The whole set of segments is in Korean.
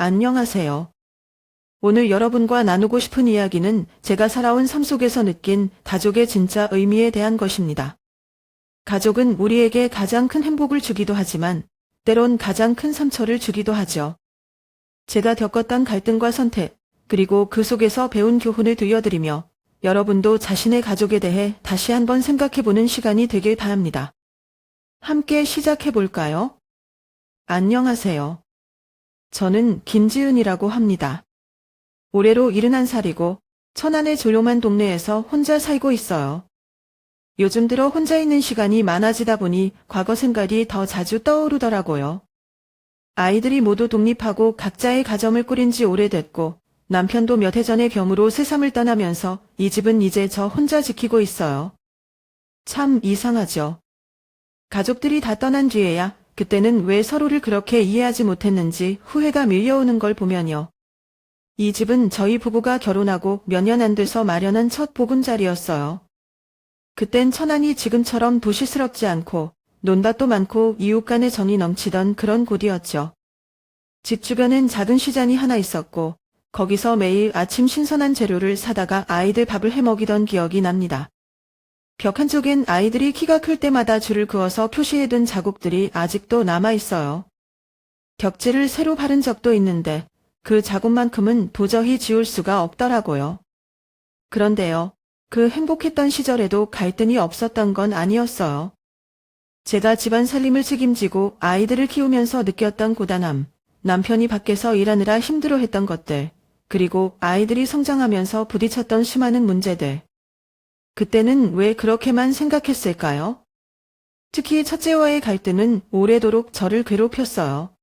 안녕하세요. 오늘 여러분과 나누고 싶은 이야기는 제가 살아온 삶 속에서 느낀 가족의 진짜 의미에 대한 것입니다. 가족은 우리에게 가장 큰 행복을 주기도 하지만 때론 가장 큰 상처를 주기도 하죠. 제가 겪었던 갈등과 선택, 그리고 그 속에서 배운 교훈을 들려드리며 여러분도 자신의 가족에 대해 다시 한번 생각해보는 시간이 되길 바랍니다. 함께 시작해볼까요? 안녕하세요. 저는 김지은이라고 합니다. 올해로 71살이고 천안의 조용한 동네에서 혼자 살고 있어요. 요즘 들어 혼자 있는 시간이 많아지다 보니 과거 생각이 더 자주 떠오르더라고요. 아이들이 모두 독립하고 각자의 가정을 꾸린 지 오래됐고 남편도 몇 해 전에 병으로 세상을 떠나면서 이 집은 이제 저 혼자 지키고 있어요. 참 이상하죠. 가족들이 다 떠난 뒤에야 그때는 왜 서로를 그렇게 이해하지 못했는지 후회가 밀려오는 걸 보면요. 이 집은 저희 부부가 결혼하고 몇 년 안 돼서 마련한 첫 보금자리였어요. 그땐 천안이 지금처럼 도시스럽지 않고 논밭도 많고 이웃 간의 정이 넘치던 그런 곳이었죠. 집 주변엔 작은 시장이 하나 있었고 거기서 매일 아침 신선한 재료를 사다가 아이들 밥을 해먹이던 기억이 납니다. 벽 한쪽엔 아이들이 키가 클 때마다 줄을 그어서 표시해둔 자국들이 아직도 남아있어요. 벽지를 새로 바른 적도 있는데 그 자국만큼은 도저히 지울 수가 없더라고요. 그런데요, 그 행복했던 시절에도 갈등이 없었던 건 아니었어요. 제가 집안 살림을 책임지고 아이들을 키우면서 느꼈던 고단함, 남편이 밖에서 일하느라 힘들어했던 것들, 그리고 아이들이 성장하면서 부딪혔던 수많은 문제들. 그때는 왜 그렇게만 생각했을까요? 특히 첫째와의 갈등은 오래도록 저를 괴롭혔어요.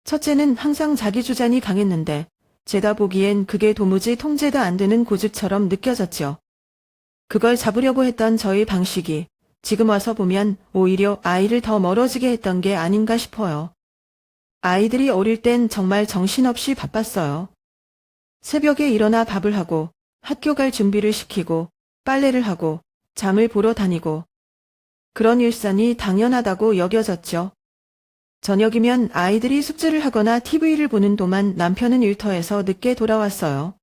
첫째는 항상 자기 주장이 강했는데 제가 보기엔 그게 도무지 통제가 안 되는 고집처럼 느껴졌죠. 그걸 잡으려고 했던 저의 방식이 지금 와서 보면 오히려 아이를 더 멀어지게 했던 게 아닌가 싶어요. 아이들이 어릴 땐 정말 정신없이 바빴어요. 새벽에 일어나 밥을 하고 학교 갈 준비를 시키고 빨래를 하고 잠을 보러 다니고 그런 일상이 당연하다고 여겨졌죠. 저녁이면 아이들이 숙제를 하거나 TV를 보는 동안 남편은 일터에서 늦게 돌아왔어요.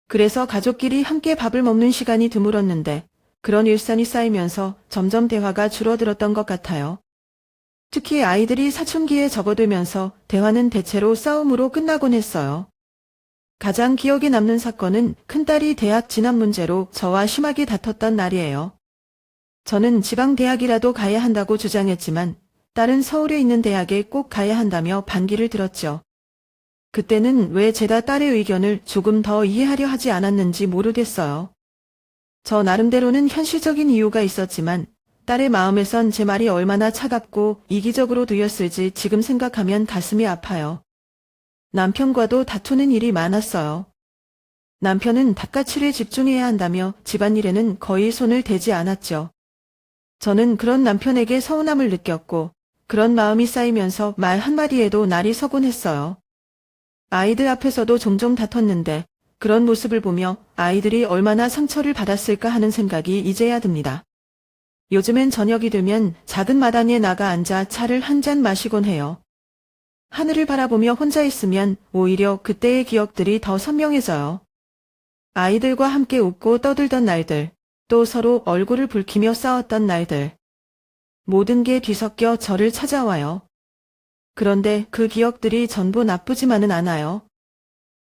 그래서 가족끼리 함께 밥을 먹는 시간이 드물었는데 그런 일상이 쌓이면서 점점 대화가 줄어들었던 것 같아요. 특히 아이들이 사춘기에 접어들면서 대화는 대체로 싸움으로 끝나곤 했어요. 가장 기억에 남는 사건은 큰딸이 대학 진학 문제로 저와 심하게 다퉜던 날이에요. 저는 지방 대학이라도 가야 한다고 주장했지만 딸은 서울에 있는 대학에 꼭 가야 한다며 반기를 들었죠. 그때는 왜 제가 딸의 의견을 조금 더 이해하려 하지 않았는지 모르겠어요. 저 나름대로는 현실적인 이유가 있었지만 딸의 마음에선 제 말이 얼마나 차갑고 이기적으로 들렸을지 지금 생각하면 가슴이 아파요. 남편과도 다투는 일이 많았어요. 남편은 닭가치를 집중해야 한다며 집안일에는 거의 손을 대지 않았죠. 저는 그런 남편에게 서운함을 느꼈고 그런 마음이 쌓이면서 말 한마디에도 날이 서곤 했어요. 아이들 앞에서도 종종 다퉜는데 그런 모습을 보며 아이들이 얼마나 상처를 받았을까 하는 생각이 이제야 듭니다. 요즘엔 저녁이 되면 작은 마당에 나가 앉아 차를 한 잔 마시곤 해요. 하늘을 바라보며 혼자 있으면 오히려 그때의 기억들이 더 선명해져요. 아이들과 함께 웃고 떠들던 날들, 또 서로 얼굴을 붉히며 싸웠던 날들. 모든 게 뒤섞여 저를 찾아와요. 그런데 그 기억들이 전부 나쁘지만은 않아요.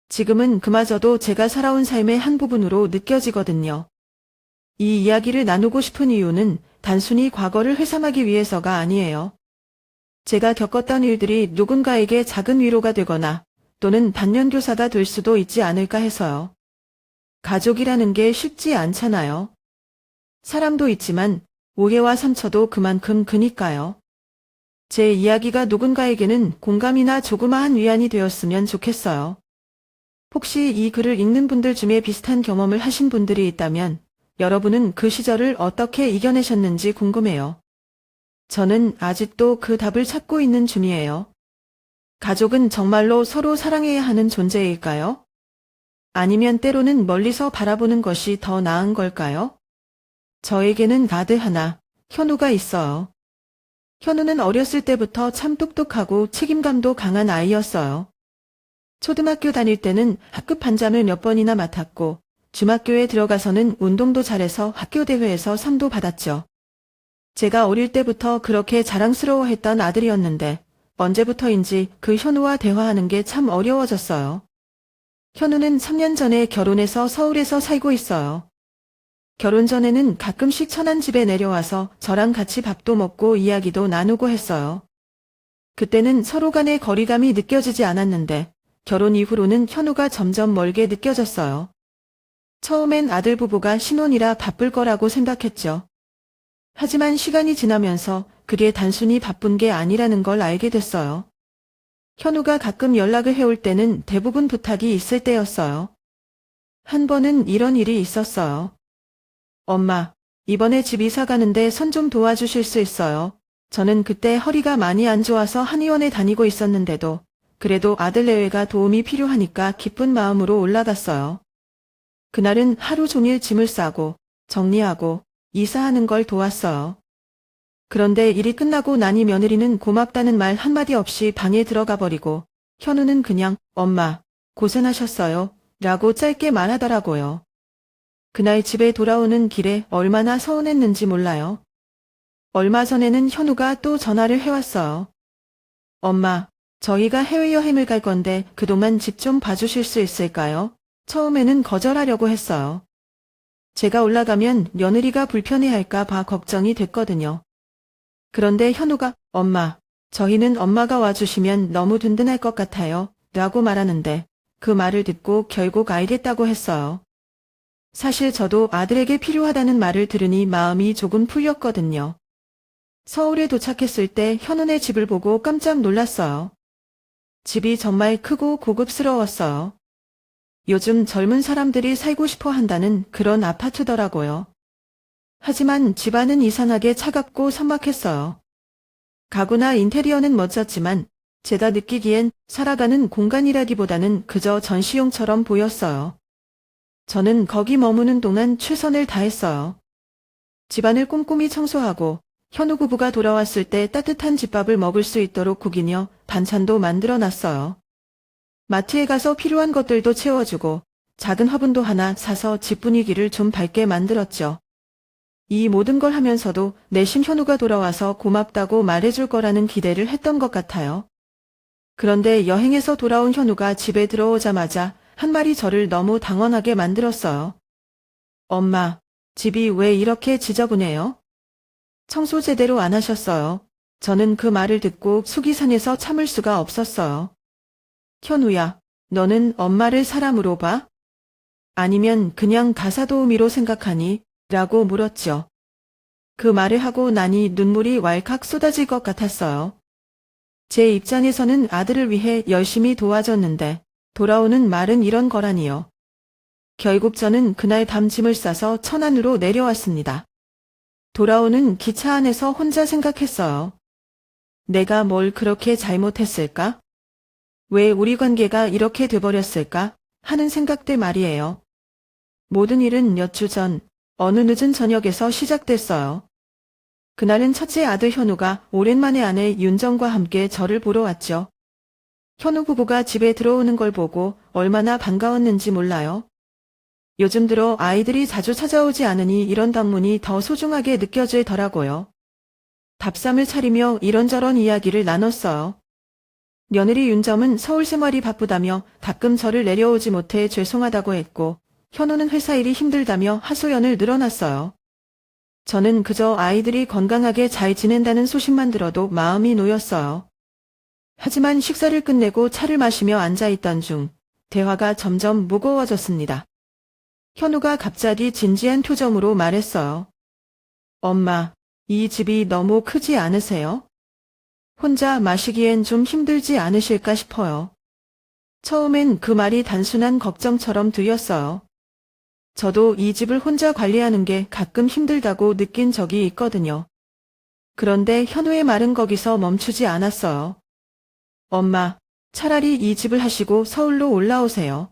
지금은 그마저도 제가 살아온 삶의 한 부분으로 느껴지거든요. 이 이야기를 나누고 싶은 이유는 단순히 과거를 회상하기 위해서가 아니에요. 제가 겪었던 일들이 누군가에게 작은 위로가 되거나 또는 반면교사가 될 수도 있지 않을까 해서요. 가족이라는 게 쉽지 않잖아요. 사람도 있지만 오해와 상처도 그만큼 크니까요. 제 이야기가 누군가에게는 공감이나 조그마한 위안이 되었으면 좋겠어요. 혹시 이 글을 읽는 분들 중에 비슷한 경험을 하신 분들이 있다면 여러분은 그 시절을 어떻게 이겨내셨는지 궁금해요. 저는 아직도 그 답을 찾고 있는 중이에요. 가족은 정말로 서로 사랑해야 하는 존재일까요? 아니면 때로는 멀리서 바라보는 것이 더 나은 걸까요? 저에게는 아들 하나, 현우가 있어요. 현우는 어렸을 때부터 참 똑똑하고 책임감도 강한 아이였어요. 초등학교 다닐 때는 학급 반장을 몇 번이나 맡았고 중학교에 들어가서는 운동도 잘해서 학교 대회에서 상도 받았죠. 제가 어릴 때부터 그렇게 자랑스러워했던 아들이었는데 언제부터인지 그 현우와 대화하는 게 참 어려워졌어요. 현우는 3년 전에 결혼해서 서울에서 살고 있어요. 결혼 전에는 가끔씩 천안 집에 내려와서 저랑 같이 밥도 먹고 이야기도 나누고 했어요. 그때는 서로 간의 거리감이 느껴지지 않았는데 결혼 이후로는 현우가 점점 멀게 느껴졌어요. 처음엔 아들 부부가 신혼이라 바쁠 거라고 생각했죠. 하지만 시간이 지나면서 그게 단순히 바쁜 게 아니라는 걸 알게 됐어요. 현우가 가끔 연락을 해올 때는 대부분 부탁이 있을 때였어요. 한 번은 이런 일이 있었어요. 엄마, 이번에 집 이사 가는데 손 좀 도와주실 수 있어요? 저는 그때 허리가 많이 안 좋아서 한의원에 다니고 있었는데도 그래도 아들 내외가 도움이 필요하니까 기쁜 마음으로 올라갔어요. 그날은 하루 종일 짐을 싸고 정리하고 이사하는 걸 도왔어요. 그런데 일이 끝나고 나니 며느리는 고맙다는 말 한마디 없이 방에 들어가 버리고 현우는 그냥 엄마, 고생하셨어요 라고 짧게 말하더라고요. 그날 집에 돌아오는 길에 얼마나 서운했는지 몰라요. 얼마 전에는 현우가 또 전화를 해왔어요. 엄마, 저희가 해외여행을 갈 건데 그동안 집 좀 봐주실 수 있을까요? 처음에는 거절하려고 했어요. 제가 올라가면 며느리가 불편해할까 봐 걱정이 됐거든요. 그런데 현우가 엄마, 저희는 엄마가 와주시면 너무 든든할 것 같아요 라고 말하는데 그 말을 듣고 결국 알겠다고 했어요. 사실 저도 아들에게 필요하다는 말을 들으니 마음이 조금 풀렸거든요. 서울에 도착했을 때 현우네 집을 보고 깜짝 놀랐어요. 집이 정말 크고 고급스러웠어요. 요즘 젊은 사람들이 살고 싶어 한다는 그런 아파트더라고요. 하지만 집안은 이상하게 차갑고 삭막했어요. 가구나 인테리어는 멋졌지만 제가 느끼기엔 살아가는 공간이라기보다는 그저 전시용처럼 보였어요. 저는 거기 머무는 동안 최선을 다했어요. 집안을 꼼꼼히 청소하고 현우 부부가 돌아왔을 때 따뜻한 집밥을 먹을 수 있도록 구기며 반찬도 만들어 놨어요. 마트에 가서 필요한 것들도 채워주고 작은 화분도 하나 사서 집 분위기를 좀 밝게 만들었죠. 이 모든 걸 하면서도 내심 현우가 돌아와서 고맙다고 말해줄 거라는 기대를 했던 것 같아요. 그런데 여행에서 돌아온 현우가 집에 들어오자마자 한 말이 저를 너무 당황하게 만들었어요. 엄마, 집이 왜 이렇게 지저분해요? 청소 제대로 안 하셨어요. 저는 그 말을 듣고 속이 상해서 참을 수가 없었어요. 현우야, 너는 엄마를 사람으로 봐? 아니면 그냥 가사도우미로 생각하니? 라고 물었죠. 그 말을 하고 나니 눈물이 왈칵 쏟아질 것 같았어요. 제 입장에서는 아들을 위해 열심히 도와줬는데 돌아오는 말은 이런 거라니요. 결국 저는 그날 밤 짐을 싸서 천안으로 내려왔습니다. 돌아오는 기차 안에서 혼자 생각했어요. 내가 뭘 그렇게 잘못했을까? 왜 우리 관계가 이렇게 돼버렸을까? 하는 생각들 말이에요. 모든 일은 몇 주 전, 어느 늦은 저녁에서 시작됐어요. 그날은 첫째 아들 현우가 오랜만에 아내 윤정과 함께 저를 보러 왔죠. 현우 부부가 집에 들어오는 걸 보고 얼마나 반가웠는지 몰라요. 요즘 들어 아이들이 자주 찾아오지 않으니 이런 방문이 더 소중하게 느껴지더라고요. 밥상을 차리며 이런저런 이야기를 나눴어요. 며느리 윤정은 서울 생활이 바쁘다며 가끔 저를 내려오지 못해 죄송하다고 했고 현우는 회사 일이 힘들다며 하소연을 늘어놨어요. 저는 그저 아이들이 건강하게 잘 지낸다는 소식만 들어도 마음이 놓였어요. 하지만 식사를 끝내고 차를 마시며 앉아있던 중 대화가 점점 무거워졌습니다. 현우가 갑자기 진지한 표정으로 말했어요. 엄마, 이 집이 너무 크지 않으세요? 혼자 마시기엔 좀 힘들지 않으실까 싶어요. 처음엔 그 말이 단순한 걱정처럼 들렸어요. 저도 이 집을 혼자 관리하는 게 가끔 힘들다고 느낀 적이 있거든요. 그런데 현우의 말은 거기서 멈추지 않았어요. 엄마, 차라리 이 집을 하시고 서울로 올라오세요.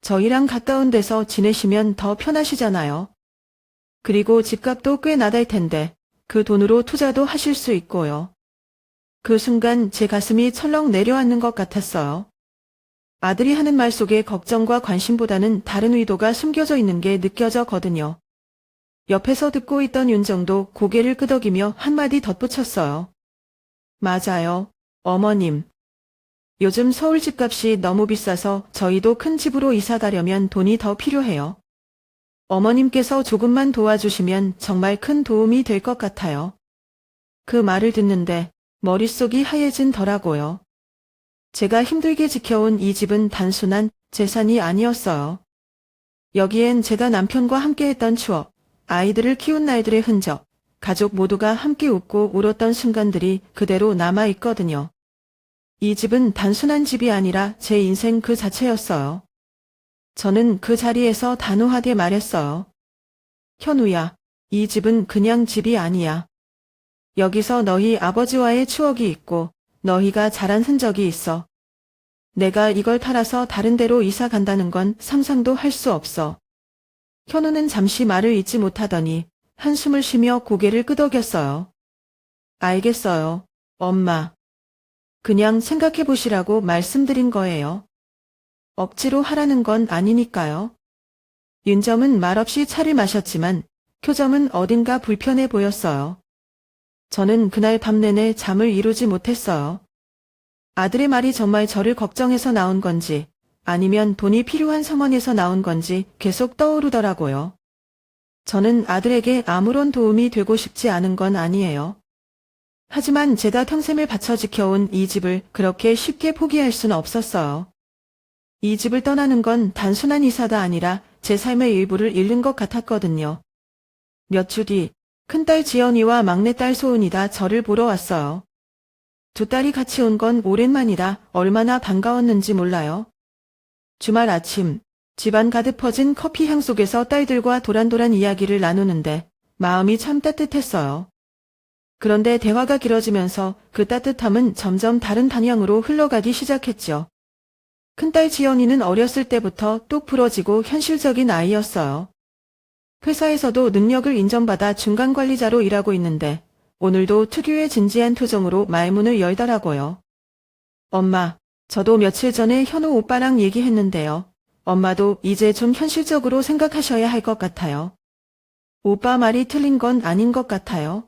저희랑 가까운 데서 지내시면 더 편하시잖아요. 그리고 집값도 꽤 나달 텐데 그 돈으로 투자도 하실 수 있고요. 그 순간 제 가슴이 철렁 내려앉는 것 같았어요. 아들이 하는 말 속에 걱정과 관심보다는 다른 의도가 숨겨져 있는 게 느껴져거든요. 옆에서 듣고 있던 윤정도 고개를 끄덕이며 한마디 덧붙였어요. 맞아요, 어머님. 요즘 서울 집값이 너무 비싸서 저희도 큰 집으로 이사 가려면 돈이 더 필요해요. 어머님께서 조금만 도와주시면 정말 큰 도움이 될 것 같아요. 그 말을 듣는데 머릿속이 하얘진더라고요. 제가 힘들게 지켜온 이 집은 단순한 재산이 아니었어요. 여기엔 제가 남편과 함께했던 추억, 아이들을 키운 날들의 흔적, 가족 모두가 함께 웃고 울었던 순간들이 그대로 남아있거든요. 이 집은 단순한 집이 아니라 제 인생 그 자체였어요. 저는 그 자리에서 단호하게 말했어요. 현우야, 이 집은 그냥 집이 아니야. 여기서 너희 아버지와의 추억이 있고 너희가 자란 흔적이 있어. 내가 이걸 팔아서 다른 데로 이사 간다는 건 상상도 할 수 없어. 현우는 잠시 말을 잇지 못하더니 한숨을 쉬며 고개를 끄덕였어요. 알겠어요, 엄마. 그냥 생각해 보시라고 말씀드린 거예요. 억지로 하라는 건 아니니까요. 윤점은 말없이 차를 마셨지만 표정은 어딘가 불편해 보였어요. 저는 그날 밤 내내 잠을 이루지 못했어요. 아들의 말이 정말 저를 걱정해서 나온 건지 아니면 돈이 필요한 상황에서 나온 건지 계속 떠오르더라고요. 저는 아들에게 아무런 도움이 되고 싶지 않은 건 아니에요. 하지만 제가 평생을 바쳐 지켜온 이 집을 그렇게 쉽게 포기할 순 없었어요. 이 집을 떠나는 건 단순한 이사가 아니라 제 삶의 일부를 잃는 것 같았거든요. 몇 주 뒤, 큰딸 지연이와 막내딸 소은이가 저를 보러 왔어요. 두 딸이 같이 온 건 오랜만이라 얼마나 반가웠는지 몰라요. 주말 아침, 집안 가득 퍼진 커피 향 속에서 딸들과 도란도란 이야기를 나누는데 마음이 참 따뜻했어요. 그런데 대화가 길어지면서 그 따뜻함은 점점 다른 방향으로 흘러가기 시작했죠. 큰딸 지연이는 어렸을 때부터 똑 부러지고 현실적인 아이였어요. 회사에서도 능력을 인정받아 중간관리자로 일하고 있는데 오늘도 특유의 진지한 표정으로 말문을 열더라고요. 엄마, 저도 며칠 전에 현우 오빠랑 얘기했는데요. 엄마도 이제 좀 현실적으로 생각하셔야 할 것 같아요. 오빠 말이 틀린 건 아닌 것 같아요.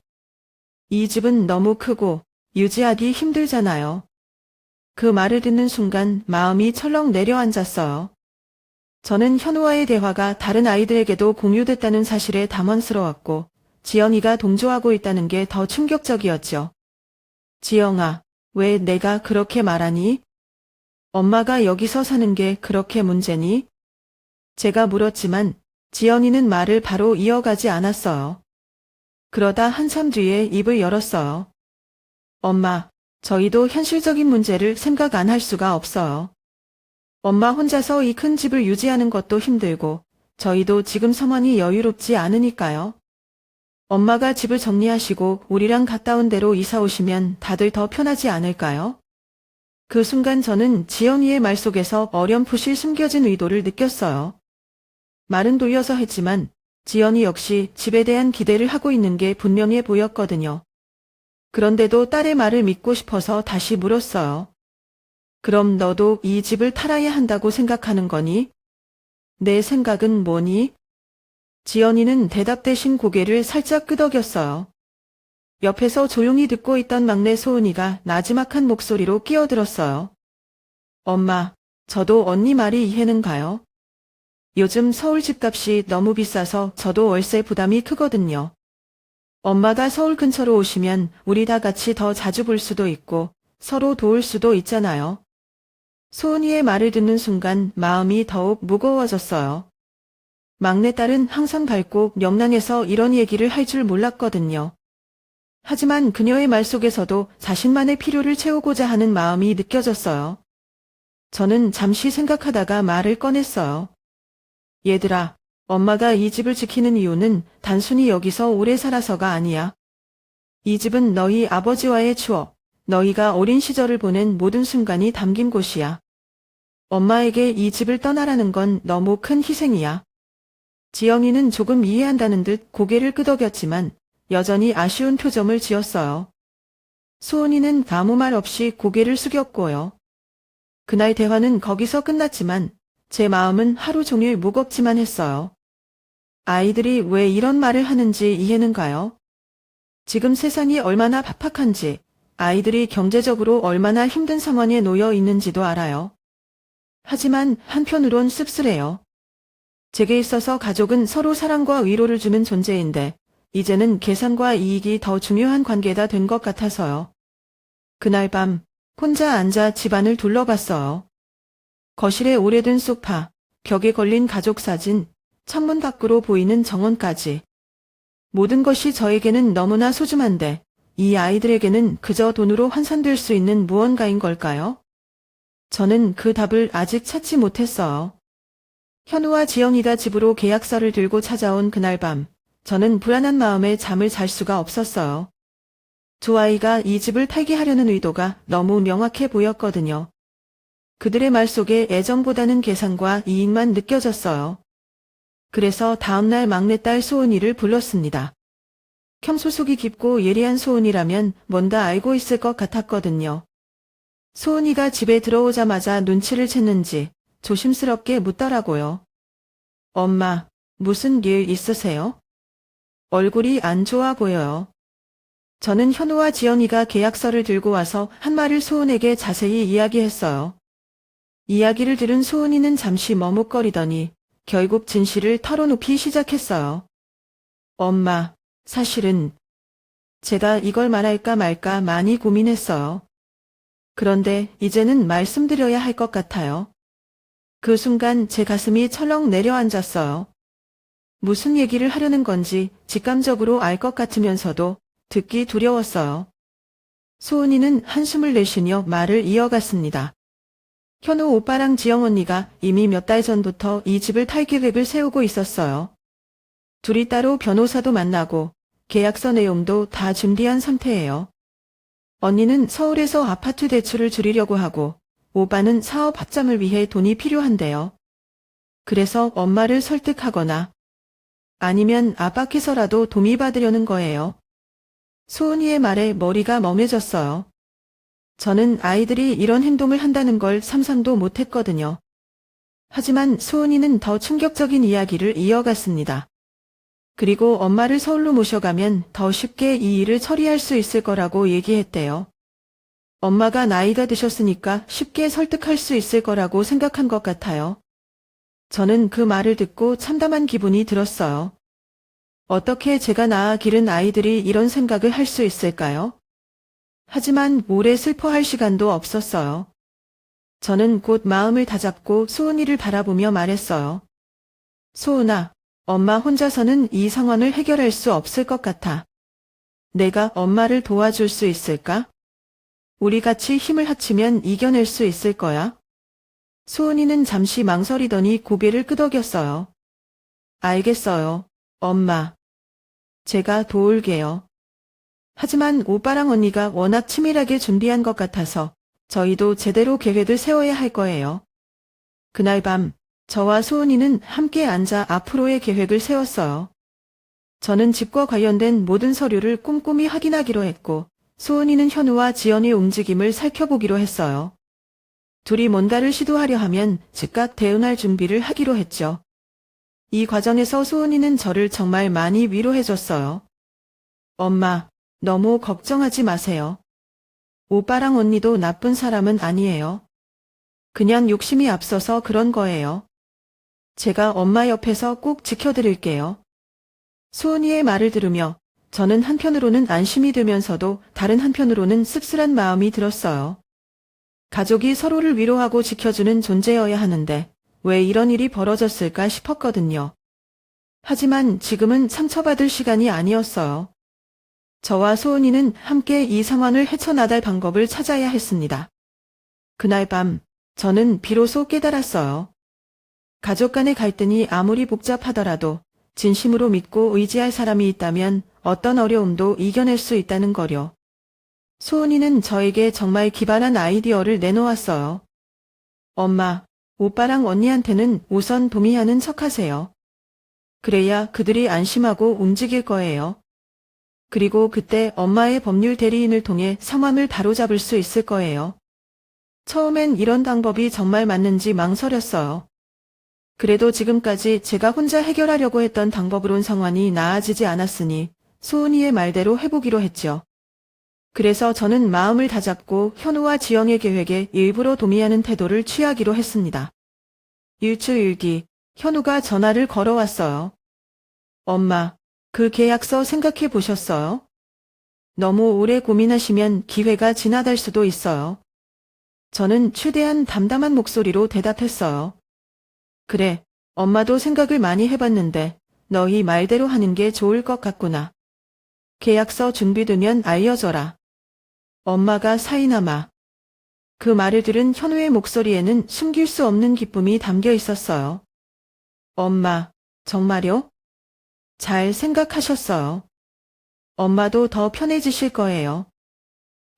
이 집은 너무 크고 유지하기 힘들잖아요. 그 말을 듣는 순간 마음이 철렁 내려앉았어요. 저는 현우와의 대화가 다른 아이들에게도 공유됐다는 사실에 당황스러웠고 지영이가 동조하고 있다는 게 더 충격적이었죠. 지영아, 왜 내가 그렇게 말하니? 엄마가 여기서 사는 게 그렇게 문제니? 제가 물었지만 지연이는 말을 바로 이어가지 않았어요. 그러다 한참 뒤에 입을 열었어요. 엄마, 저희도 현실적인 문제를 생각 안 할 수가 없어요. 엄마 혼자서 이 큰 집을 유지하는 것도 힘들고 저희도 지금 상황이 여유롭지 않으니까요. 엄마가 집을 정리하시고 우리랑 가까운 데로 이사 오시면 다들 더 편하지 않을까요? 그 순간 저는 지연이의 말 속에서 어렴풋이 숨겨진 의도를 느꼈어요. 말은 돌려서 했지만 지연이 역시 집에 대한 기대를 하고 있는 게 분명해 보였거든요. 그런데도 딸의 말을 믿고 싶어서 다시 물었어요. 그럼 너도 이 집을 팔아야 한다고 생각하는 거니? 내 생각은 뭐니? 지연이는 대답 대신 고개를 살짝 끄덕였어요. 옆에서 조용히 듣고 있던 막내 소은이가 나지막한 목소리로 끼어들었어요. 엄마, 저도 언니 말이 이해는 가요. 요즘 서울 집값이 너무 비싸서 저도 월세 부담이 크거든요. 엄마가 서울 근처로 오시면 우리 다 같이 더 자주 볼 수도 있고 서로 도울 수도 있잖아요. 소은이의 말을 듣는 순간 마음이 더욱 무거워졌어요. 막내딸은 항상 밝고 명랑해서 이런 얘기를 할 줄 몰랐거든요. 하지만 그녀의 말 속에서도 자신만의 필요를 채우고자 하는 마음이 느껴졌어요. 저는 잠시 생각하다가 말을 꺼냈어요. 얘들아, 엄마가 이 집을 지키는 이유는 단순히 여기서 오래 살아서가 아니야. 이 집은 너희 아버지와의 추억, 너희가 어린 시절을 보낸 모든 순간이 담긴 곳이야. 엄마에게 이 집을 떠나라는 건 너무 큰 희생이야. 지영이는 조금 이해한다는 듯 고개를 끄덕였지만 여전히 아쉬운 표정을 지었어요. 소은이는 아무 말 없이 고개를 숙였고요. 그날 대화는 거기서 끝났지만 제 마음은 하루 종일 무겁지만 했어요. 아이들이 왜 이런 말을 하는지 이해는 가요. 지금 세상이 얼마나 팍팍한지, 아이들이 경제적으로 얼마나 힘든 상황에 놓여 있는지도 알아요. 하지만 한편으론 씁쓸해요. 제게 있어서 가족은 서로 사랑과 위로를 주는 존재인데, 이제는 계산과 이익이 더 중요한 관계가 된 것 같아서요. 그날 밤, 혼자 앉아 집안을 둘러봤어요. 거실에 오래된 소파, 벽에 걸린 가족 사진, 창문 밖으로 보이는 정원까지. 모든 것이 저에게는 너무나 소중한데, 이 아이들에게는 그저 돈으로 환산될 수 있는 무언가인 걸까요? 저는 그 답을 아직 찾지 못했어요. 현우와 지영이가 집으로 계약서를 들고 찾아온 그날 밤, 저는 불안한 마음에 잠을 잘 수가 없었어요. 두 아이가 이 집을 팔게 하려는 의도가 너무 명확해 보였거든요. 그들의 말 속에 애정보다는 계산과 이익만 느껴졌어요. 그래서 다음날 막내딸 소은이를 불렀습니다. 겸소속이 깊고 예리한 소은이라면 뭔가 알고 있을 것 같았거든요. 소은이가 집에 들어오자마자 눈치를 챘는지 조심스럽게 묻더라고요. 엄마, 무슨 일 있으세요? 얼굴이 안 좋아 보여요. 저는 현우와 지연이가 계약서를 들고 와서 한 말을 소은에게 자세히 이야기했어요. 이야기를 들은 소은이는 잠시 머뭇거리더니 결국 진실을 털어놓기 시작했어요. 엄마, 사실은 제가 이걸 말할까 말까 많이 고민했어요. 그런데 이제는 말씀드려야 할 것 같아요. 그 순간 제 가슴이 철렁 내려앉았어요. 무슨 얘기를 하려는 건지 직감적으로 알 것 같으면서도 듣기 두려웠어요. 소은이는 한숨을 내쉬며 말을 이어갔습니다. 현우 오빠랑 지영 언니가 이미 몇 달 전부터 이 집을 탈 계획을 세우고 있었어요. 둘이 따로 변호사도 만나고 계약서 내용도 다 준비한 상태예요. 언니는 서울에서 아파트 대출을 줄이려고 하고 오빠는 사업 확장을 위해 돈이 필요한데요. 그래서 엄마를 설득하거나 아니면 압박해서라도 도움받으려는 거예요. 소은이의 말에 머리가 멍해졌어요. 저는 아이들이 이런 행동을 한다는 걸 상상도 못했거든요. 하지만 소은이는 더 충격적인 이야기를 이어갔습니다. 그리고 엄마를 서울로 모셔가면 더 쉽게 이 일을 처리할 수 있을 거라고 얘기했대요. 엄마가 나이가 드셨으니까 쉽게 설득할 수 있을 거라고 생각한 것 같아요. 저는 그 말을 듣고 참담한 기분이 들었어요. 어떻게 제가 낳아 기른 아이들이 이런 생각을 할 수 있을까요? 하지만 오래 슬퍼할 시간도 없었어요. 저는 곧 마음을 다잡고 소은이를 바라보며 말했어요. 소은아, 엄마 혼자서는 이 상황을 해결할 수 없을 것 같아. 내가 엄마를 도와줄 수 있을까? 우리 같이 힘을 합치면 이겨낼 수 있을 거야. 소은이는 잠시 망설이더니 고개를 끄덕였어요. 알겠어요, 엄마. 제가 도울게요. 하지만 오빠랑 언니가 워낙 치밀하게 준비한 것 같아서 저희도 제대로 계획을 세워야 할 거예요. 그날 밤, 저와 소은이는 함께 앉아 앞으로의 계획을 세웠어요. 저는 집과 관련된 모든 서류를 꼼꼼히 확인하기로 했고, 소은이는 현우와 지연의 움직임을 살펴보기로 했어요. 둘이 뭔가를 시도하려 하면 즉각 대응할 준비를 하기로 했죠. 이 과정에서 소은이는 저를 정말 많이 위로해줬어요. 엄마, 너무 걱정하지 마세요. 오빠랑 언니도 나쁜 사람은 아니에요. 그냥 욕심이 앞서서 그런 거예요. 제가 엄마 옆에서 꼭 지켜드릴게요. 소은이의 말을 들으며 저는 한편으로는 안심이 되면서도 다른 한편으로는 씁쓸한 마음이 들었어요. 가족이 서로를 위로하고 지켜주는 존재여야 하는데 왜 이런 일이 벌어졌을까 싶었거든요. 하지만 지금은 상처받을 시간이 아니었어요. 저와 소은이는 함께 이 상황을 헤쳐나갈 방법을 찾아야 했습니다. 그날 밤, 저는 비로소 깨달았어요. 가족 간의 갈등이 아무리 복잡하더라도 진심으로 믿고 의지할 사람이 있다면 어떤 어려움도 이겨낼 수 있다는 거요. 소은이는 저에게 정말 기발한 아이디어를 내놓았어요. 엄마, 오빠랑 언니한테는 우선 동의하는 척하세요. 그래야 그들이 안심하고 움직일 거예요. 그리고 그때 엄마의 법률 대리인을 통해 상황을 바로잡을 수 있을 거예요. 처음엔 이런 방법이 정말 맞는지 망설였어요. 그래도 지금까지 제가 혼자 해결하려고 했던 방법으론 상황이 나아지지 않았으니 소은이의 말대로 해보기로 했죠. 그래서 저는 마음을 다잡고 현우와 지영의 계획에 일부러 동의하는 태도를 취하기로 했습니다. 일주일 뒤 현우가 전화를 걸어왔어요. 엄마, 그 계약서 생각해 보셨어요? 너무 오래 고민하시면 기회가 지나갈 수도 있어요. 저는 최대한 담담한 목소리로 대답했어요. 그래, 엄마도 생각을 많이 해봤는데 너희 말대로 하는 게 좋을 것 같구나. 계약서 준비되면 알려줘라. 엄마가 사인하마. 그 말을 들은 현우의 목소리에는 숨길 수 없는 기쁨이 담겨 있었어요. 엄마, 정말요? 잘 생각하셨어요. 엄마도 더 편해지실 거예요.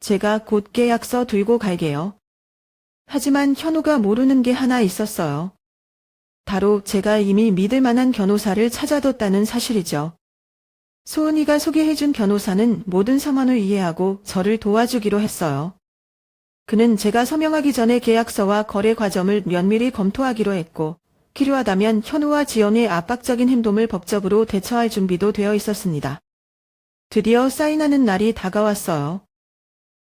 제가 곧 계약서 들고 갈게요. 하지만 현우가 모르는 게 하나 있었어요. 바로 제가 이미 믿을 만한 변호사를 찾아뒀다는 사실이죠. 소은이가 소개해준 변호사는 모든 상황을 이해하고 저를 도와주기로 했어요. 그는 제가 서명하기 전에 계약서와 거래 과정을 면밀히 검토하기로 했고, 필요하다면 현우와 지영의 압박적인 행동을 법적으로 대처할 준비도 되어 있었습니다. 드디어 사인하는 날이 다가왔어요.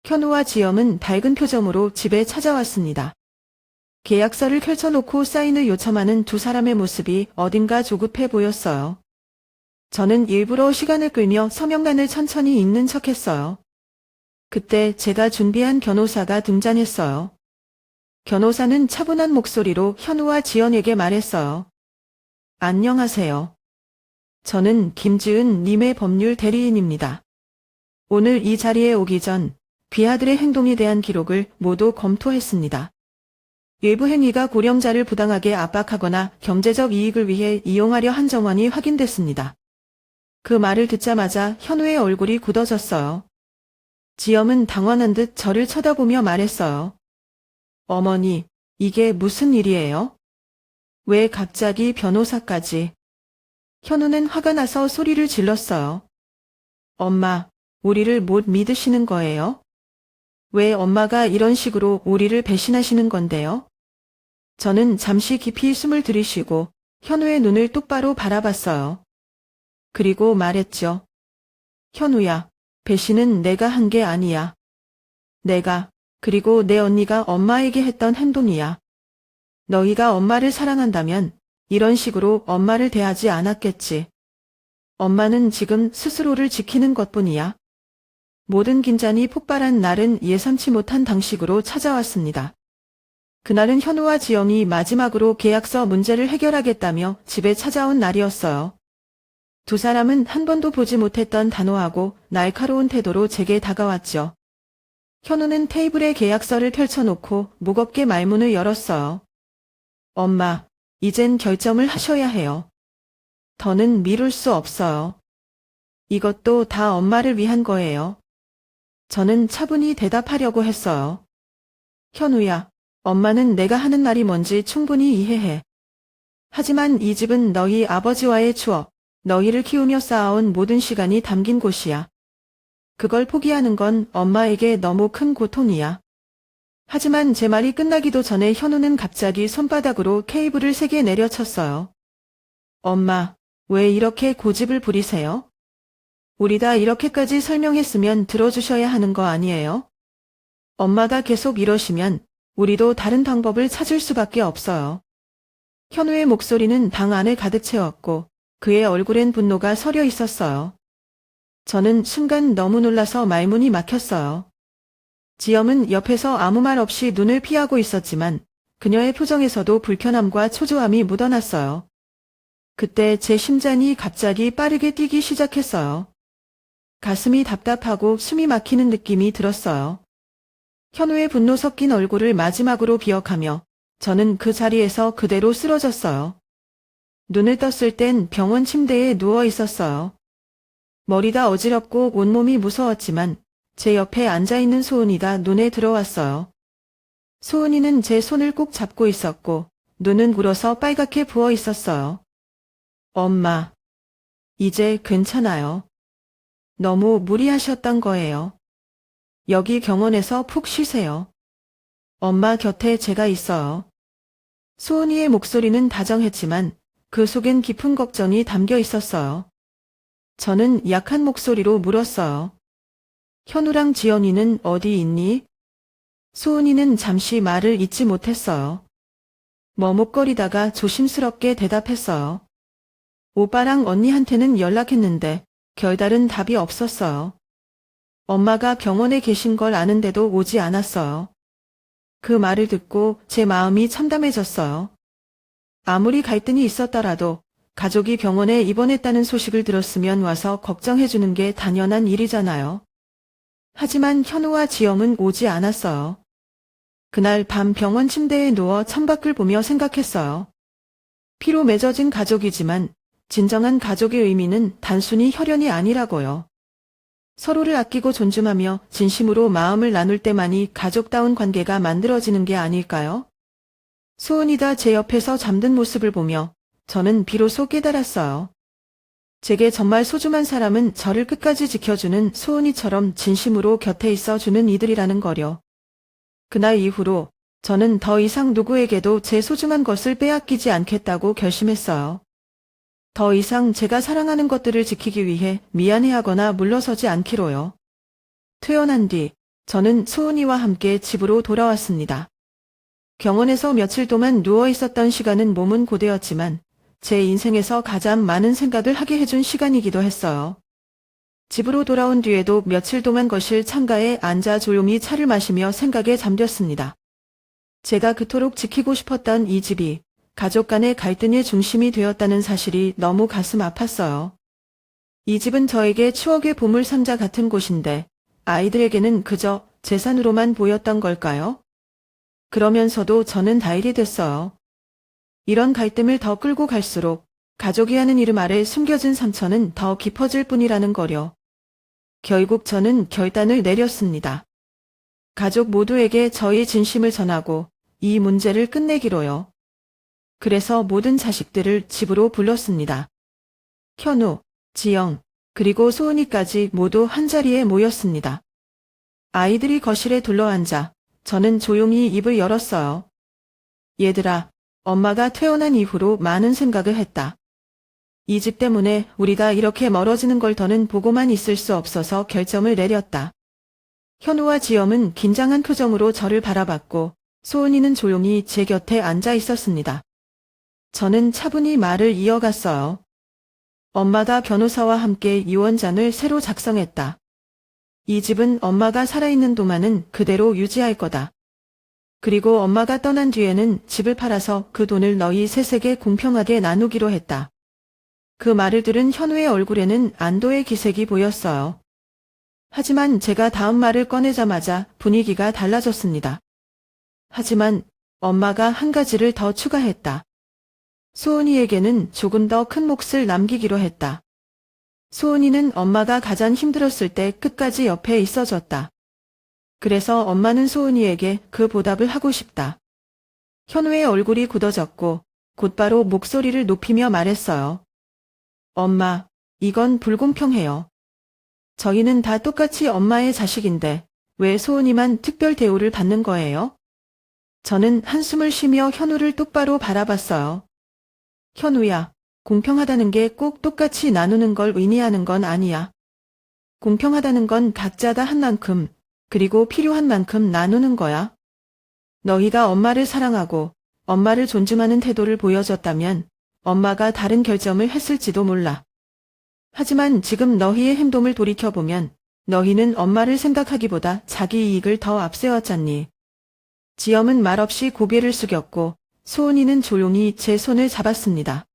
현우와 지영은 밝은 표정으로 집에 찾아왔습니다. 계약서를 펼쳐놓고 사인을 요청하는 두 사람의 모습이 어딘가 조급해 보였어요. 저는 일부러 시간을 끌며 서명란을 천천히 읽는 척했어요. 그때 제가 준비한 변호사가 등장했어요. 변호사는 차분한 목소리로 현우와 지연에게 말했어요. 안녕하세요. 저는 김지은 님의 법률 대리인입니다. 오늘 이 자리에 오기 전 귀하들의 행동에 대한 기록을 모두 검토했습니다. 일부 행위가 고령자를 부당하게 압박하거나 경제적 이익을 위해 이용하려 한 정황이 확인됐습니다. 그 말을 듣자마자 현우의 얼굴이 굳어졌어요. 지영은 당황한 듯 저를 쳐다보며 말했어요. 어머니, 이게 무슨 일이에요? 왜 갑자기 변호사까지? 현우는 화가 나서 소리를 질렀어요. 엄마, 우리를 못 믿으시는 거예요? 왜 엄마가 이런 식으로 우리를 배신하시는 건데요? 저는 잠시 깊이 숨을 들이쉬고 현우의 눈을 똑바로 바라봤어요. 그리고 말했죠. 현우야, 배신은 내가 한 게 아니야. 내가, 그리고 내 언니가 엄마에게 했던 행동이야. 너희가 엄마를 사랑한다면 이런 식으로 엄마를 대하지 않았겠지. 엄마는 지금 스스로를 지키는 것뿐이야. 모든 긴장이 폭발한 날은 예상치 못한 방식으로 찾아왔습니다. 그날은 현우와 지영이 마지막으로 계약서 문제를 해결하겠다며 집에 찾아온 날이었어요. 두 사람은 한 번도 보지 못했던 단호하고 날카로운 태도로 제게 다가왔죠. 현우는 테이블에 계약서를 펼쳐놓고 무겁게 말문을 열었어요. 엄마, 이젠 결정을 하셔야 해요. 더는 미룰 수 없어요. 이것도 다 엄마를 위한 거예요. 저는 차분히 대답하려고 했어요. 현우야, 엄마는 내가 하는 말이 뭔지 충분히 이해해. 하지만 이 집은 너희 아버지와의 추억, 너희를 키우며 쌓아온 모든 시간이 담긴 곳이야. 그걸 포기하는 건 엄마에게 너무 큰 고통이야. 하지만 제 말이 끝나기도 전에 현우는 갑자기 손바닥으로 케이블을 3개 내려쳤어요. 엄마, 왜 이렇게 고집을 부리세요? 우리 다 이렇게까지 설명했으면 들어주셔야 하는 거 아니에요? 엄마가 계속 이러시면 우리도 다른 방법을 찾을 수밖에 없어요. 현우의 목소리는 방 안을 가득 채웠고 그의 얼굴엔 분노가 서려 있었어요. 저는 순간 너무 놀라서 말문이 막혔어요. 지영은 옆에서 아무 말 없이 눈을 피하고 있었지만 그녀의 표정에서도 불편함과 초조함이 묻어났어요. 그때 제 심장이 갑자기 빠르게 뛰기 시작했어요. 가슴이 답답하고 숨이 막히는 느낌이 들었어요. 현우의 분노 섞인 얼굴을 마지막으로 기억하며 저는 그 자리에서 그대로 쓰러졌어요. 눈을 떴을 땐 병원 침대에 누워 있었어요. 머리가 어지럽고 온몸이 무서웠지만 제 옆에 앉아있는 소은이가 눈에 들어왔어요. 소은이는 제 손을 꼭 잡고 있었고 눈은 울어서 빨갛게 부어 있었어요. 엄마, 이제 괜찮아요. 너무 무리하셨던 거예요. 여기 병원에서 푹 쉬세요. 엄마 곁에 제가 있어요. 소은이의 목소리는 다정했지만 그 속엔 깊은 걱정이 담겨 있었어요. 저는 약한 목소리로 물었어요. 현우랑 지연이는 어디 있니? 소은이는 잠시 말을 잇지 못했어요. 머뭇거리다가 조심스럽게 대답했어요. 오빠랑 언니한테는 연락했는데 별다른 답이 없었어요. 엄마가 병원에 계신 걸 아는데도 오지 않았어요. 그 말을 듣고 제 마음이 참담해졌어요. 아무리 갈등이 있었더라도 가족이 병원에 입원했다는 소식을 들었으면 와서 걱정해주는 게 당연한 일이잖아요. 하지만 현우와 지영은 오지 않았어요. 그날 밤 병원 침대에 누워 창밖을 보며 생각했어요. 피로 맺어진 가족이지만 진정한 가족의 의미는 단순히 혈연이 아니라고요. 서로를 아끼고 존중하며 진심으로 마음을 나눌 때만이 가족다운 관계가 만들어지는 게 아닐까요? 소은이가 제 옆에서 잠든 모습을 보며 저는 비로소 깨달았어요. 제게 정말 소중한 사람은 저를 끝까지 지켜주는 소은이처럼 진심으로 곁에 있어 주는 이들이라는 거려. 그날 이후로 저는 더 이상 누구에게도 제 소중한 것을 빼앗기지 않겠다고 결심했어요. 더 이상 제가 사랑하는 것들을 지키기 위해 미안해하거나 물러서지 않기로요. 퇴원한 뒤 저는 소은이와 함께 집으로 돌아왔습니다. 병원에서 며칠 동안 누워 있었던 시간은 몸은 고되었지만 제 인생에서 가장 많은 생각을 하게 해준 시간이기도 했어요. 집으로 돌아온 뒤에도 며칠 동안 거실 창가에 앉아 조용히 차를 마시며 생각에 잠겼습니다. 제가 그토록 지키고 싶었던 이 집이 가족 간의 갈등의 중심이 되었다는 사실이 너무 가슴 아팠어요. 이 집은 저에게 추억의 보물 상자 같은 곳인데 아이들에게는 그저 재산으로만 보였던 걸까요? 그러면서도 저는 다일이 됐어요. 이런 갈등을 더 끌고 갈수록 가족이 하는 이름 아래 숨겨진 상처는 더 깊어질 뿐이라는 거려. 결국 저는 결단을 내렸습니다. 가족 모두에게 저의 진심을 전하고 이 문제를 끝내기로요. 그래서 모든 자식들을 집으로 불렀습니다. 현우, 지영, 그리고 소은이까지 모두 한자리에 모였습니다. 아이들이 거실에 둘러앉아 저는 조용히 입을 열었어요. 얘들아, 엄마가 퇴원한 이후로 많은 생각을 했다. 이 집 때문에 우리가 이렇게 멀어지는 걸 더는 보고만 있을 수 없어서 결정을 내렸다. 현우와 지영은 긴장한 표정으로 저를 바라봤고 소은이는 조용히 제 곁에 앉아 있었습니다. 저는 차분히 말을 이어갔어요. 엄마가 변호사와 함께 유언장을 새로 작성했다. 이 집은 엄마가 살아있는 동안은 그대로 유지할 거다. 그리고 엄마가 떠난 뒤에는 집을 팔아서 그 돈을 너희 셋에게 공평하게 나누기로 했다. 그 말을 들은 현우의 얼굴에는 안도의 기색이 보였어요. 하지만 제가 다음 말을 꺼내자마자 분위기가 달라졌습니다. 하지만 엄마가 한 가지를 더 추가했다. 소은이에게는 조금 더 큰 몫을 남기기로 했다. 소은이는 엄마가 가장 힘들었을 때 끝까지 옆에 있어줬다. 그래서 엄마는 소은이에게 그 보답을 하고 싶다. 현우의 얼굴이 굳어졌고 곧바로 목소리를 높이며 말했어요. 엄마, 이건 불공평해요. 저희는 다 똑같이 엄마의 자식인데 왜 소은이만 특별 대우를 받는 거예요? 저는 한숨을 쉬며 현우를 똑바로 바라봤어요. 현우야, 공평하다는 게 꼭 똑같이 나누는 걸 의미하는 건 아니야. 공평하다는 건 각자 다 한 만큼, 그리고 필요한 만큼 나누는 거야. 너희가 엄마를 사랑하고 엄마를 존중하는 태도를 보여줬다면 엄마가 다른 결정을 했을지도 몰라. 하지만 지금 너희의 행동을 돌이켜보면 너희는 엄마를 생각하기보다 자기 이익을 더 앞세웠잖니. 지영은 말없이 고개를 숙였고 소은이는 조용히 제 손을 잡았습니다.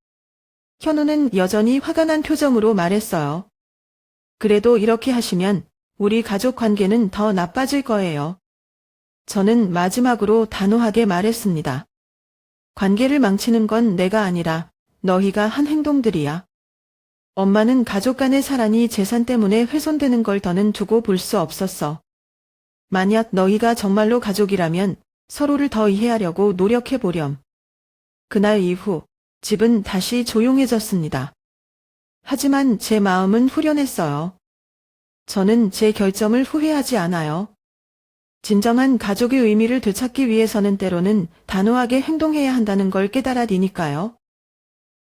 현우는 여전히 화가 난 표정으로 말했어요. 그래도 이렇게 하시면 우리 가족 관계는 더 나빠질 거예요. 저는 마지막으로 단호하게 말했습니다. 관계를 망치는 건 내가 아니라 너희가 한 행동들이야. 엄마는 가족 간의 사랑이 재산 때문에 훼손되는 걸 더는 두고 볼 수 없었어. 만약 너희가 정말로 가족이라면 서로를 더 이해하려고 노력해보렴. 그날 이후 집은 다시 조용해졌습니다. 하지만 제 마음은 후련했어요. 저는 제 결정을 후회하지 않아요. 진정한 가족의 의미를 되찾기 위해서는 때로는 단호하게 행동해야 한다는 걸 깨달아니까요.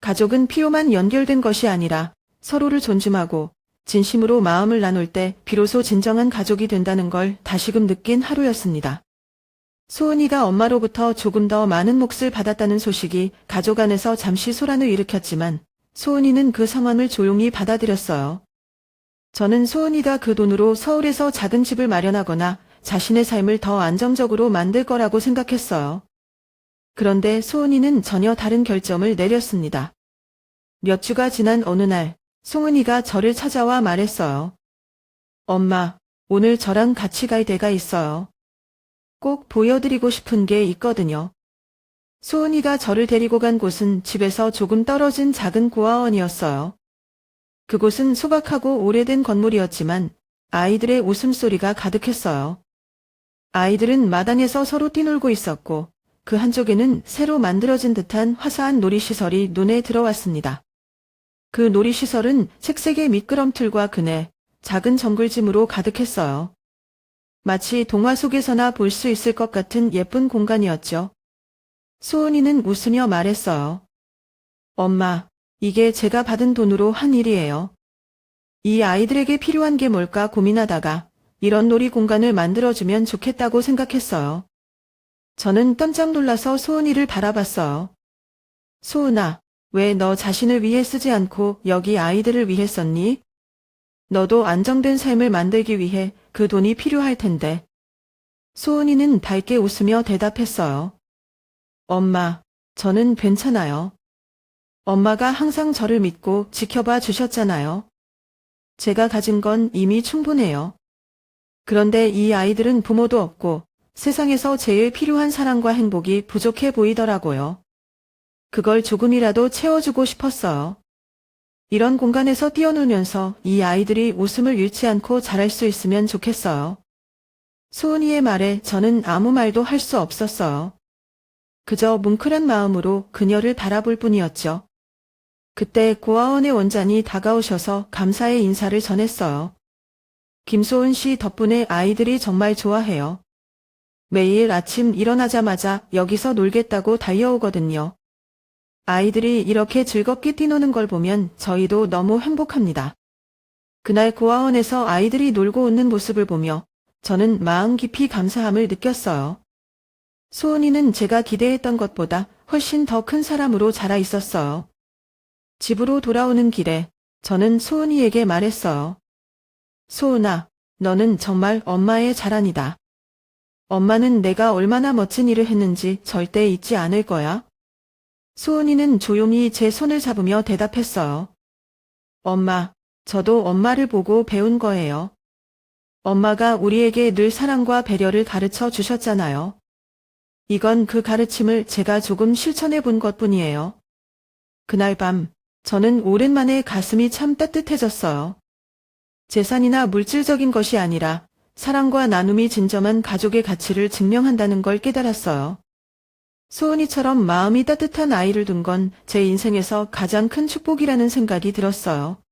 가족은 피로만 연결된 것이 아니라 서로를 존중하고 진심으로 마음을 나눌 때 비로소 진정한 가족이 된다는 걸 다시금 느낀 하루였습니다. 소은이가 엄마로부터 조금 더 많은 몫을 받았다는 소식이 가족 안에서 잠시 소란을 일으켰지만 소은이는 그 상황을 조용히 받아들였어요. 저는 소은이가 그 돈으로 서울에서 작은 집을 마련하거나 자신의 삶을 더 안정적으로 만들 거라고 생각했어요. 그런데 소은이는 전혀 다른 결정을 내렸습니다. 몇 주가 지난 어느 날, 소은이가 저를 찾아와 말했어요. 엄마, 오늘 저랑 같이 갈 데가 있어요. 꼭 보여드리고 싶은 게 있거든요. 소은이가 저를 데리고 간 곳은 집에서 조금 떨어진 작은 고아원이었어요. 그곳은 소박하고 오래된 건물이었지만 아이들의 웃음소리가 가득했어요. 아이들은 마당에서 서로 뛰놀고 있었고 그 한쪽에는 새로 만들어진 듯한 화사한 놀이시설이 눈에 들어왔습니다. 그 놀이시설은 색색의 미끄럼틀과 그네, 작은 정글짐으로 가득했어요. 마치 동화 속에서나 볼 수 있을 것 같은 예쁜 공간이었죠. 소은이는 웃으며 말했어요. 엄마, 이게 제가 받은 돈으로 한 일이에요. 이 아이들에게 필요한 게 뭘까 고민하다가 이런 놀이 공간을 만들어주면 좋겠다고 생각했어요. 저는 깜짝 놀라서 소은이를 바라봤어요. 소은아, 왜 너 자신을 위해 쓰지 않고 여기 아이들을 위해 썼니? 너도 안정된 삶을 만들기 위해 그 돈이 필요할 텐데. 소은이는 밝게 웃으며 대답했어요. 엄마, 저는 괜찮아요. 엄마가 항상 저를 믿고 지켜봐 주셨잖아요. 제가 가진 건 이미 충분해요. 그런데 이 아이들은 부모도 없고 세상에서 제일 필요한 사랑과 행복이 부족해 보이더라고요. 그걸 조금이라도 채워주고 싶었어요. 이런 공간에서 뛰어놀면서 이 아이들이 웃음을 잃지 않고 자랄 수 있으면 좋겠어요. 소은이의 말에 저는 아무 말도 할 수 없었어요. 그저 뭉클한 마음으로 그녀를 바라볼 뿐이었죠. 그때 고아원의 원장이 다가오셔서 감사의 인사를 전했어요. 김소은 씨 덕분에 아이들이 정말 좋아해요. 매일 아침 일어나자마자 여기서 놀겠다고 달려오거든요. 아이들이 이렇게 즐겁게 뛰노는 걸 보면 저희도 너무 행복합니다. 그날 고아원에서 아이들이 놀고 웃는 모습을 보며 저는 마음 깊이 감사함을 느꼈어요. 소은이는 제가 기대했던 것보다 훨씬 더 큰 사람으로 자라 있었어요. 집으로 돌아오는 길에 저는 소은이에게 말했어요. 소은아, 너는 정말 엄마의 자랑이다. 엄마는 내가 얼마나 멋진 일을 했는지 절대 잊지 않을 거야. 소은이는 조용히 제 손을 잡으며 대답했어요. 엄마, 저도 엄마를 보고 배운 거예요. 엄마가 우리에게 늘 사랑과 배려를 가르쳐 주셨잖아요. 이건 그 가르침을 제가 조금 실천해 본 것뿐이에요. 그날 밤, 저는 오랜만에 가슴이 참 따뜻해졌어요. 재산이나 물질적인 것이 아니라 사랑과 나눔이 진정한 가족의 가치를 증명한다는 걸 깨달았어요. 소은이처럼 마음이 따뜻한 아이를 둔 건 제 인생에서 가장 큰 축복이라는 생각이 들었어요.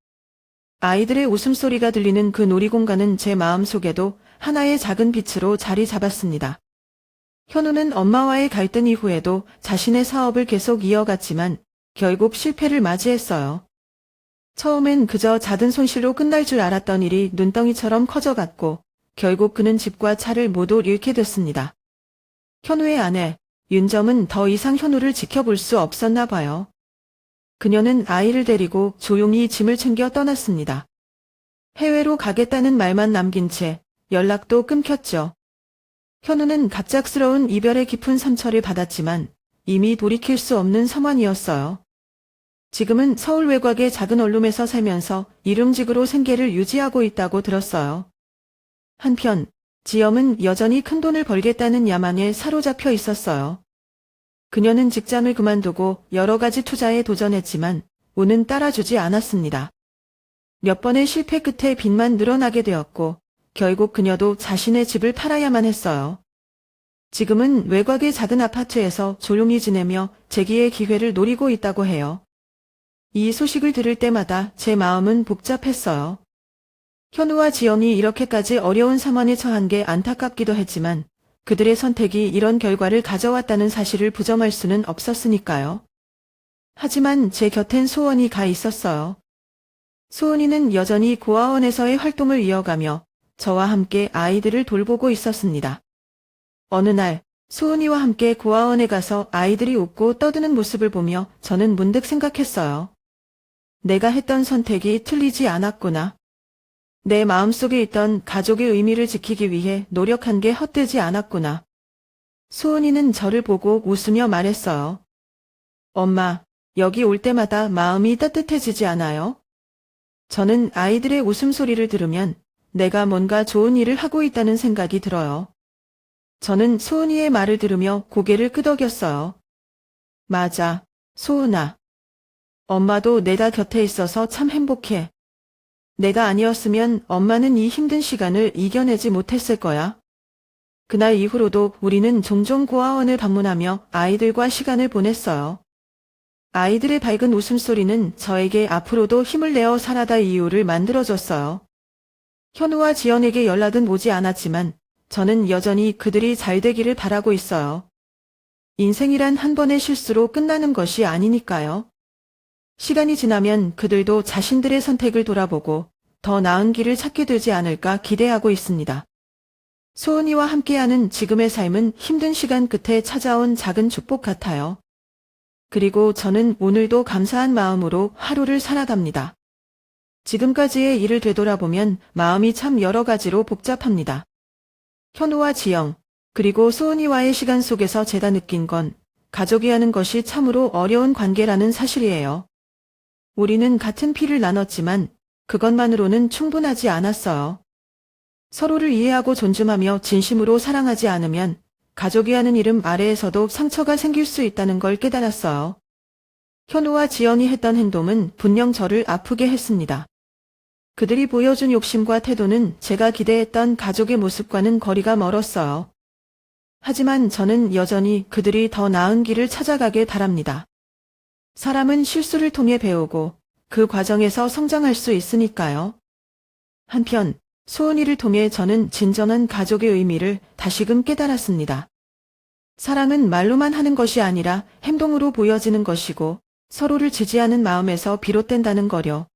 아이들의 웃음소리가 들리는 그 놀이공간은 제 마음속에도 하나의 작은 빛으로 자리 잡았습니다. 현우는 엄마와의 갈등 이후에도 자신의 사업을 계속 이어갔지만 결국 실패를 맞이했어요. 처음엔 그저 작은 손실로 끝날 줄 알았던 일이 눈덩이처럼 커져갔고 결국 그는 집과 차를 모두 잃게 됐습니다. 현우의 아내 윤점은 더 이상 현우를 지켜볼 수 없었나 봐요. 그녀는 아이를 데리고 조용히 짐을 챙겨 떠났습니다. 해외로 가겠다는 말만 남긴 채 연락도 끊겼죠. 현우는 갑작스러운 이별의 깊은 상처를 받았지만 이미 돌이킬 수 없는 상황이었어요. 지금은 서울 외곽의 작은 원룸에서 살면서 일용직으로 생계를 유지하고 있다고 들었어요. 한편 지엄은 여전히 큰돈을 벌겠다는 야망에 사로잡혀 있었어요. 그녀는 직장을 그만두고 여러 가지 투자에 도전했지만 운은 따라주지 않았습니다. 몇 번의 실패 끝에 빚만 늘어나게 되었고 결국 그녀도 자신의 집을 팔아야만 했어요. 지금은 외곽의 작은 아파트에서 조용히 지내며 재기의 기회를 노리고 있다고 해요. 이 소식을 들을 때마다 제 마음은 복잡했어요. 현우와 지연이 이렇게까지 어려운 상황에 처한 게 안타깝기도 했지만 그들의 선택이 이런 결과를 가져왔다는 사실을 부정할 수는 없었으니까요. 하지만 제 곁엔 소원이 가 있었어요. 소은이는 여전히 고아원에서의 활동을 이어가며 저와 함께 아이들을 돌보고 있었습니다. 어느 날 소은이와 함께 고아원에 가서 아이들이 웃고 떠드는 모습을 보며 저는 문득 생각했어요. 내가 했던 선택이 틀리지 않았구나. 내 마음속에 있던 가족의 의미를 지키기 위해 노력한 게 헛되지 않았구나. 소은이는 저를 보고 웃으며 말했어요. 엄마, 여기 올 때마다 마음이 따뜻해지지 않아요? 저는 아이들의 웃음소리를 들으면 내가 뭔가 좋은 일을 하고 있다는 생각이 들어요. 저는 소은이의 말을 들으며 고개를 끄덕였어요. 맞아, 소은아. 엄마도 내가 곁에 있어서 참 행복해. 내가 아니었으면 엄마는 이 힘든 시간을 이겨내지 못했을 거야. 그날 이후로도 우리는 종종 고아원을 방문하며 아이들과 시간을 보냈어요. 아이들의 밝은 웃음소리는 저에게 앞으로도 힘을 내어 살아갈 이유를 만들어줬어요. 현우와 지연에게 연락은 오지 않았지만 저는 여전히 그들이 잘 되기를 바라고 있어요. 인생이란 한 번의 실수로 끝나는 것이 아니니까요. 시간이 지나면 그들도 자신들의 선택을 돌아보고 더 나은 길을 찾게 되지 않을까 기대하고 있습니다. 소은이와 함께하는 지금의 삶은 힘든 시간 끝에 찾아온 작은 축복 같아요. 그리고 저는 오늘도 감사한 마음으로 하루를 살아갑니다. 지금까지의 일을 되돌아보면 마음이 참 여러 가지로 복잡합니다. 현우와 지영, 그리고 소은이와의 시간 속에서 제가 느낀 건 가족이 하는 것이 참으로 어려운 관계라는 사실이에요. 우리는 같은 피를 나눴지만 그것만으로는 충분하지 않았어요. 서로를 이해하고 존중하며 진심으로 사랑하지 않으면 가족이 하는 이름 아래에서도 상처가 생길 수 있다는 걸 깨달았어요. 현우와 지연이 했던 행동은 분명 저를 아프게 했습니다. 그들이 보여준 욕심과 태도는 제가 기대했던 가족의 모습과는 거리가 멀었어요. 하지만 저는 여전히 그들이 더 나은 길을 찾아가길 바랍니다. 사람은 실수를 통해 배우고 그 과정에서 성장할 수 있으니까요. 한편 소은이를 통해 저는 진정한 가족의 의미를 다시금 깨달았습니다. 사랑은 말로만 하는 것이 아니라 행동으로 보여지는 것이고 서로를 지지하는 마음에서 비롯된다는 거려.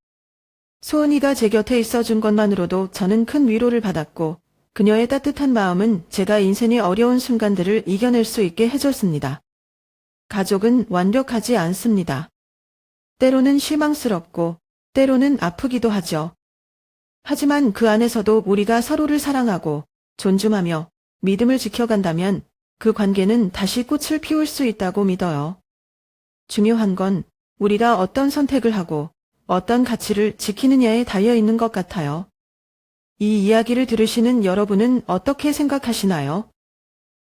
소은이가 제 곁에 있어준 것만으로도 저는 큰 위로를 받았고 그녀의 따뜻한 마음은 제가 인생의 어려운 순간들을 이겨낼 수 있게 해줬습니다. 가족은 완벽하지 않습니다. 때로는 실망스럽고 때로는 아프기도 하죠. 하지만 그 안에서도 우리가 서로를 사랑하고 존중하며 믿음을 지켜간다면 그 관계는 다시 꽃을 피울 수 있다고 믿어요. 중요한 건 우리가 어떤 선택을 하고 어떤 가치를 지키느냐에 달려 있는 것 같아요. 이 이야기를 들으시는 여러분은 어떻게 생각하시나요?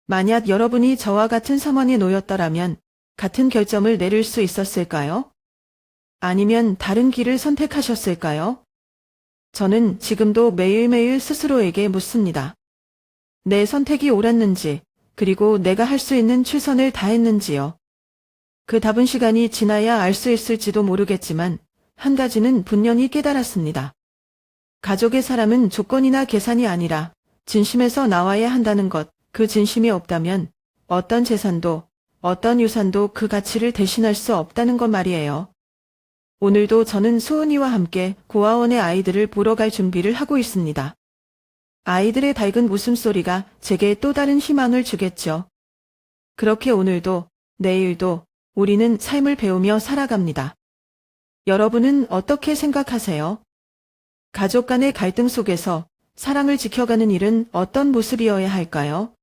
만약 여러분이 저와 같은 상황에 놓였더라면 같은 결정을 내릴 수 있었을까요? 아니면 다른 길을 선택하셨을까요? 저는 지금도 매일매일 스스로에게 묻습니다. 내 선택이 옳았는지, 그리고 내가 할 수 있는 최선을 다했는지요. 그 답은 시간이 지나야 알 수 있을지도 모르겠지만 한 가지는 분명히 깨달았습니다. 가족의 사람은 조건이나 계산이 아니라 진심에서 나와야 한다는 것, 그 진심이 없다면 어떤 재산도 어떤 유산도 그 가치를 대신할 수 없다는 것 말이에요. 오늘도 저는 소은이와 함께 고아원의 아이들을 보러 갈 준비를 하고 있습니다. 아이들의 밝은 웃음소리가 제게 또 다른 희망을 주겠죠. 그렇게 오늘도 내일도 우리는 삶을 배우며 살아갑니다. 여러분은 어떻게 생각하세요? 가족 간의 갈등 속에서 사랑을 지켜가는 일은 어떤 모습이어야 할까요?